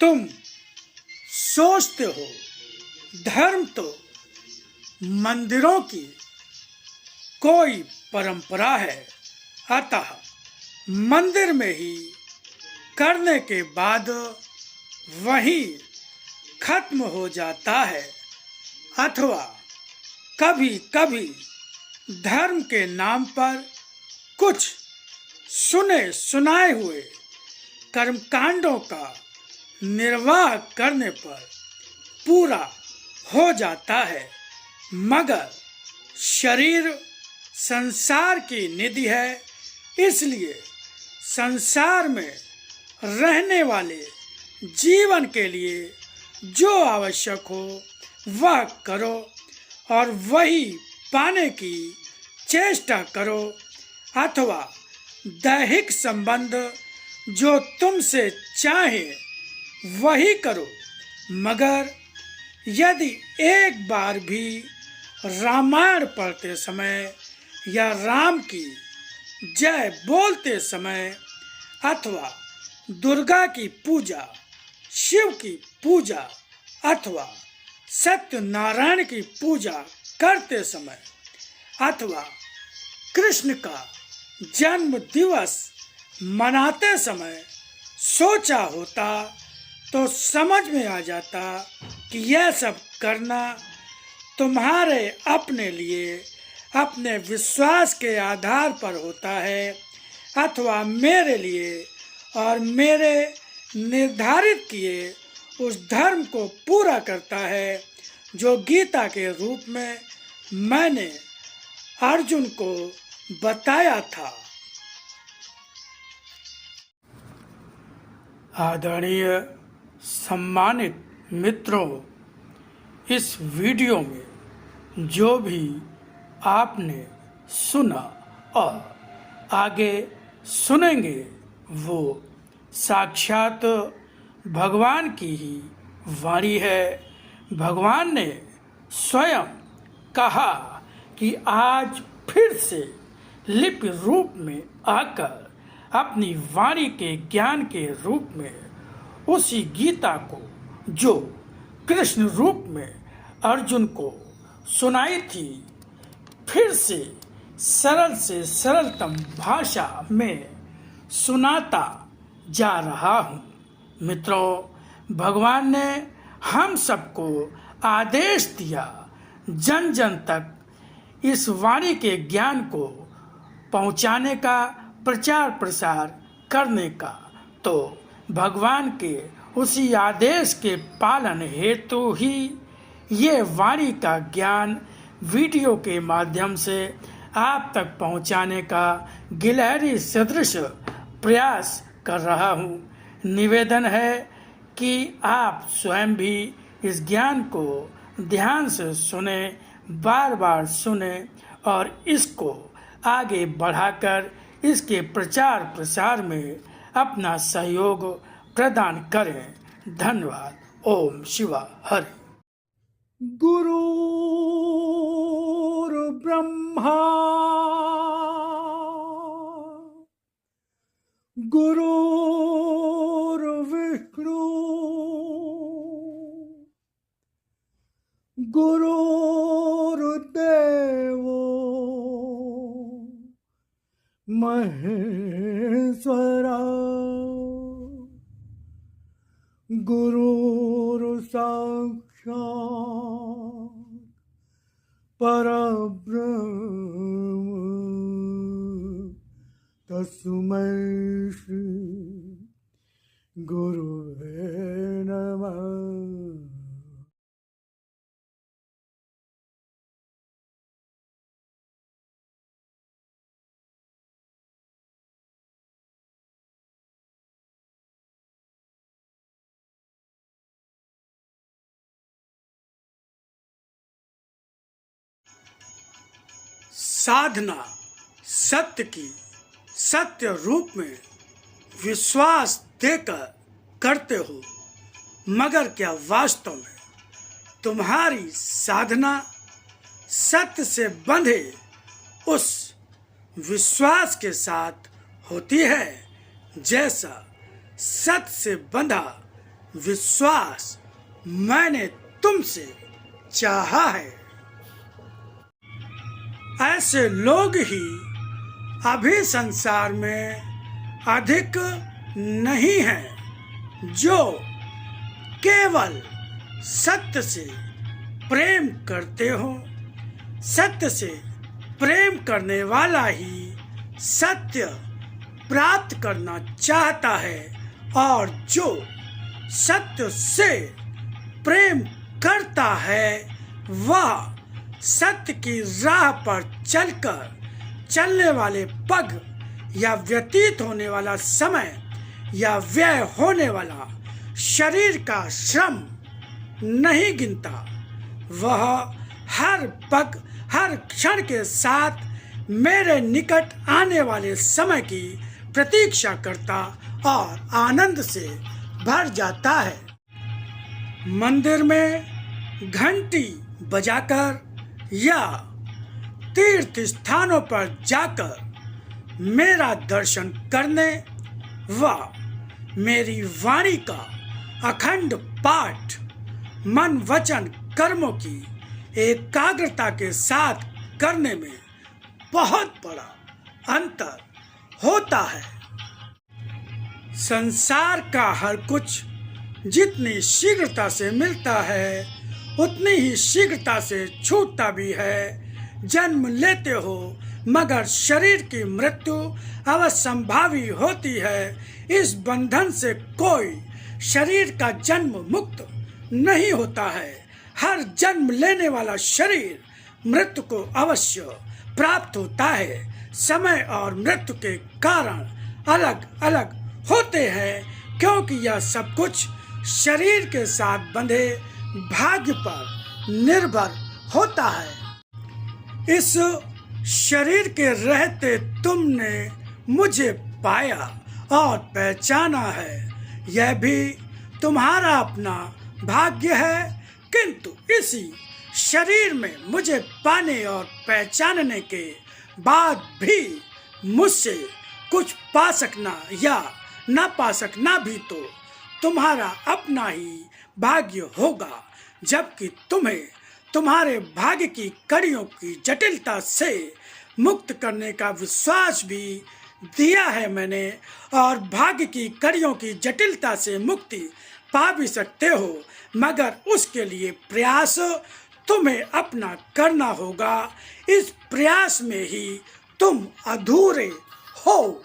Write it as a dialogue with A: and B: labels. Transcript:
A: तुम सोचते हो धर्म तो मंदिरों की कोई परंपरा है, अतः मंदिर में ही करने के बाद वहीं खत्म हो जाता है, अथवा कभी कभी धर्म के नाम पर कुछ सुने सुनाए हुए कर्मकांडों का निर्वाह करने पर पूरा हो जाता है। मगर शरीर संसार की निधि है, इसलिए संसार में रहने वाले जीवन के लिए जो आवश्यक हो वह करो और वही पाने की चेष्टा करो, अथवा दैहिक संबंध जो तुमसे चाहे वही करो। मगर यदि एक बार भी रामायण पढ़ते समय या राम की जय बोलते समय अथवा दुर्गा की पूजा, शिव की पूजा अथवा सत्यनारायण की पूजा करते समय अथवा कृष्ण का जन्म दिवस मनाते समय सोचा होता तो समझ में आ जाता कि यह सब करना तुम्हारे अपने लिए अपने विश्वास के आधार पर होता है, अथवा मेरे लिए और मेरे निर्धारित किए उस धर्म को पूरा करता है जो गीता के रूप में मैंने अर्जुन को बताया था। आदरणीय सम्मानित मित्रों, इस वीडियो में जो भी आपने सुना और आगे सुनेंगे वो साक्षात भगवान की ही वाणी है। भगवान ने स्वयं कहा कि आज फिर से लिपि रूप में आकर अपनी वाणी के ज्ञान के रूप में उसी गीता को जो कृष्ण रूप में अर्जुन को सुनाई थी, फिर से सरलतम भाषा में सुनाता जा रहा हूँ। मित्रों, भगवान ने हम सबको आदेश दिया जन जन तक इस वाणी के ज्ञान को पहुँचाने का, प्रचार प्रसार करने का। तो भगवान के उसी आदेश के पालन हेतु ही ये वाणी का ज्ञान वीडियो के माध्यम से आप तक पहुंचाने का गिलहरी सदृश प्रयास कर रहा हूं। निवेदन है कि आप स्वयं भी इस ज्ञान को ध्यान से सुने, बार बार सुने और इसको आगे बढ़ाकर इसके प्रचार प्रसार में अपना सहयोग प्रदान करें। धन्यवाद। ओम शिवा हरि। गुरुर्ब्रह्मा गुरुर्विष्णु गुरुर्देवो महेश्वरा गुरुर्साक्षात् परब्रह्म तस्मै श्री गुरुवे नमः। साधना सत्य की सत्य रूप में विश्वास देकर करते हो, मगर क्या वास्तव में तुम्हारी साधना सत्य से बंधे उस विश्वास के साथ होती है जैसा सत्य से बंधा विश्वास मैंने तुमसे चाहा है। ऐसे लोग ही अभी संसार में अधिक नहीं हैं जो केवल सत्य से प्रेम करते हो। सत्य से प्रेम करने वाला ही सत्य प्राप्त करना चाहता है, और जो सत्य से प्रेम करता है वह सत्य की राह पर चलने वाले पग या व्यतीत होने वाला समय या व्यय होने वाला शरीर का श्रम नहीं गिनता। वह हर पग हर क्षण के साथ मेरे निकट आने वाले समय की प्रतीक्षा करता और आनंद से भर जाता है। मंदिर में घंटी बजाकर या तीर्थ स्थानों पर जाकर मेरा दर्शन करने व मेरी वाणी का अखंड पाठ मन वचन कर्मों की एकाग्रता के साथ करने में बहुत बड़ा अंतर होता है। संसार का हर कुछ जितनी शीघ्रता से मिलता है उतनी ही शीघ्रता से छूटता भी है। जन्म लेते हो मगर शरीर की मृत्यु अवश्यंभावी होती है। इस बंधन से कोई शरीर का जन्म मुक्त नहीं होता है। हर जन्म लेने वाला शरीर मृत्यु को अवश्य प्राप्त होता है। समय और मृत्यु के कारण अलग अलग होते हैं, क्योंकि यह सब कुछ शरीर के साथ बंधे भाग्य पर निर्भर होता है। इस शरीर के रहते तुमने मुझे पाया और पहचाना है, यह भी तुम्हारा अपना भाग्य है। किंतु इसी शरीर में मुझे पाने और पहचानने के बाद भी मुझसे कुछ पा सकना या न पा सकना भी तो तुम्हारा अपना ही भाग्य होगा। जबकि तुम्हें तुम्हारे भाग्य की कड़ियों की जटिलता से मुक्त करने का विश्वास भी दिया है मैंने, और भाग्य की कड़ियों की जटिलता से मुक्ति पा भी सकते हो, मगर उसके लिए प्रयास तुम्हें अपना करना होगा। इस प्रयास में ही तुम अधूरे हो।